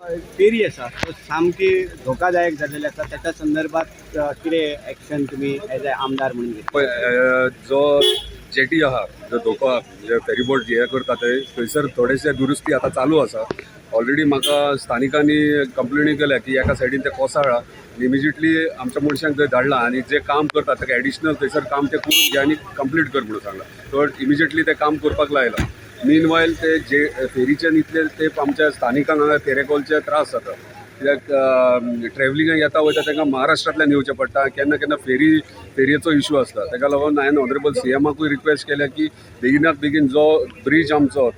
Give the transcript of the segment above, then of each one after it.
फेरी आसा तो सामकी धोकादायक जाल्लेली आसा त्याच्या संदर्भात कितें एक्शन तुमी एज अ आमदार म्हणून घेतला? पळय जो जेटी आहा जो धोको आहा म्हणजे फेरीबोट जे करता ते थंयसर थोडेशे दुरुस्ती आता चालू आसा. ऑलरेडी म्हाका स्थानिकांनी कंप्लेनी केल्या की एका सायडीन ते कोसळ्ळा. इमिजिएटली आमच्या मनशांक थंय धाडला आणि जे काम करता ताका एडिशनल थंयसर काम ते करून घे आणि कंप्लीट कर म्हणून सांगला. तो इमिजिएटली ते काम करपाक लायला. मीनवायल ते जे फेरीच्यान इतले ते आमच्या स्थानिकांक हांगा तेरेखोलचे त्रास जाता. कित्याक ट्रॅव्हलिंगाक येता वयता तांकां महाराष्ट्रांतल्यान येवचें पडटा. केन्ना केन्ना फेरयेचो इशू आसता. ताका लागून हांवें ऑनरेबल CMाकूय रिक्वेस्ट केल्या की बेगिनात बेगीन जो ब्रीज आमचो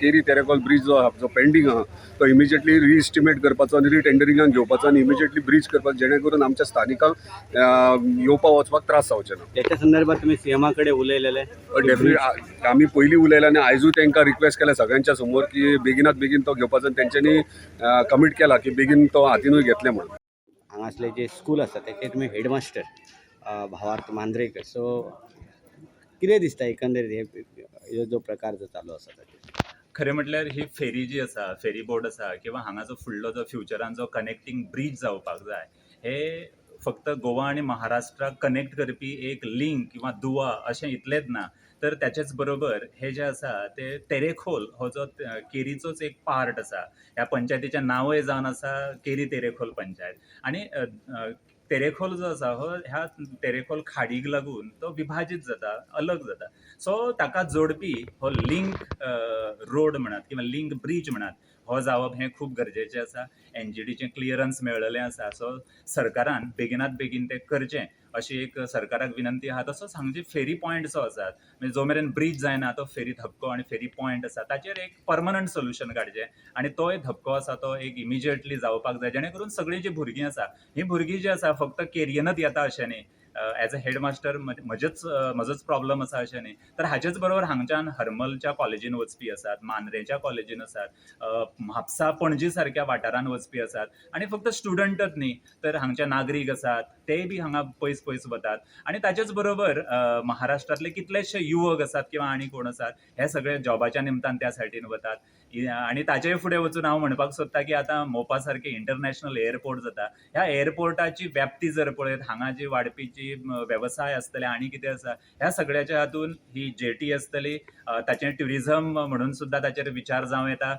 केरी तेरेखोल ब्रीज जो आहा जो पेंडींग आहा तो इमिजिएटली रिइस्टिमेट करपाचो आणि रिटेंडरिंगाक घेवपाचो आणि इमिजिएटली ब्रीज करपाक जेणे करून आमच्या स्थानिकांक येवपाक वचपाक त्रास जावचे ना. त्याच्या संदर्भात तुम्ही CMा कडेन उलयलेले? डेफिनेट आमी पयलीं उलयला आणि आयजूय तांकां रिक्वेस्ट केल्या सगळ्यांच्या समोर की बेगिनात बेगीन तो घेवपाचो आणि तेंच्यांनी कमीट केला की बेगीन तो हातीनूय घेतले म्हणून. हांगासले जे स्कूल आसा तेचे तुमी हेडमास्टर भावार्थ मांद्रेकर. सो कितें दिसता एकंदरीत हे जो प्रकार जो चालू आसा ताचेर? खरें म्हटल्यार ही फेरी जी आसा, फेरी बोर्ड आसा किंवा हांगा जो फुडलो जो फ्युचरान जो कनेक्टिंग ब्रीज जावपाक जाय, हे फक्त गोवा आणि महाराष्ट्राक कनेक्ट करपी एक लिंक किंवा दुवा अशें इतलेंच ना, तर त्याचेच बरोबर हे जे आसा ते तेरेखोल हो जो केरीचोच एक पार्ट आसा. ह्या पंचायतीचें नांवय जावन आसा केरी तेरेखोल पंचायत. आणि तेरेखोल जो आसा हो ह्या तेरेखोल खाडीक लागून तो विभाजीत जाता, अलग जाता. सो ताका जोडपी हो लिंक रोड म्हणात किंवा लिंक ब्रीज म्हणात हो जावप हें खूब गरजेचें आसा. NGDचें क्लियरन्स मेळ्ळलें आसा. सो सरकारान बेगिनात बेगीन तें करचें अशी एक सरकाराक विनंती आहा. तसोच हांगचे फेरी पॉयंट जो आसात म्हणजे जो मेरेन ब्रीज जायना तो फेरी धक्को आणि फेरी पॉयंट आसा ताचेर एक परमनंट सोल्युशन काडचें आणि तोय धक्को आसा तो एक इमिजिएटली जावपाक जाय जेणे करून सगळीं जीं भुरगीं आसा ही भुरगीं जीं आसा फक्त केरयेनच येता अशें न्ही. एज अ हेडमास्टर म्हजोच प्रॉब्लम आसा अशें न्ही, तर हाचेच बरोबर हांगच्यान हरमलच्या कॉलेजीन वचपी आसात, मांद्रेच्या कॉलेजीन आसात, म्हापसा पणजी सारक्या वाठारान वचपी आसात. आणि फक्त स्टुडंटच न्ही तर हांगचे नागरीक आसात तेय बी हांगा पयस पयस वतात. आणि ताचेच बरोबर महाराष्ट्रांतले कितलेशे युवक आसात किंवा आनी कोण आसात हे सगळे जॉबाच्या निमतान त्या सायडीन वतात. आणि ताचेय फुडें वचून हांव म्हणपाक सोदतां की आतां मोपा सारके इंटरनॅशनल एअरपोर्ट जाता. ह्या एअरपोर्टाची व्याप्ती जर पळयत हांगा जी वाडपी जी वेवसाय आसतले आनी कितें आसा ह्या सगळ्याच्या हातून ही जेटी आसतली. ताचें ट्युरिझम म्हणून सुद्दां ताचेर विचार जावं येता.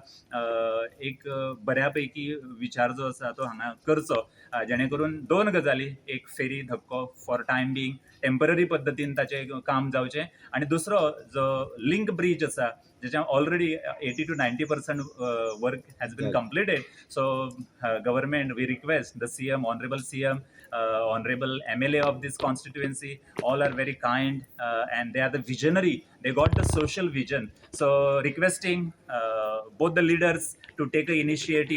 एक बऱ्या पैकी विचार जो आसा तो हांगा करचो जेणे करून दोन गजाली, एक फेरी धक्को फॉर टायम बीइंग टेम्पररी पद्दतीन ताचें काम जावचें आणि दुसरो जो लिंक ब्रीज आसा जेच्या already 80 to 90% work has been completed. So government we request the CM, honourable CM, honorable MLA of this constituency, all are very kind and they are the visionary. They got the social vision. So requesting both the leaders to take an initiative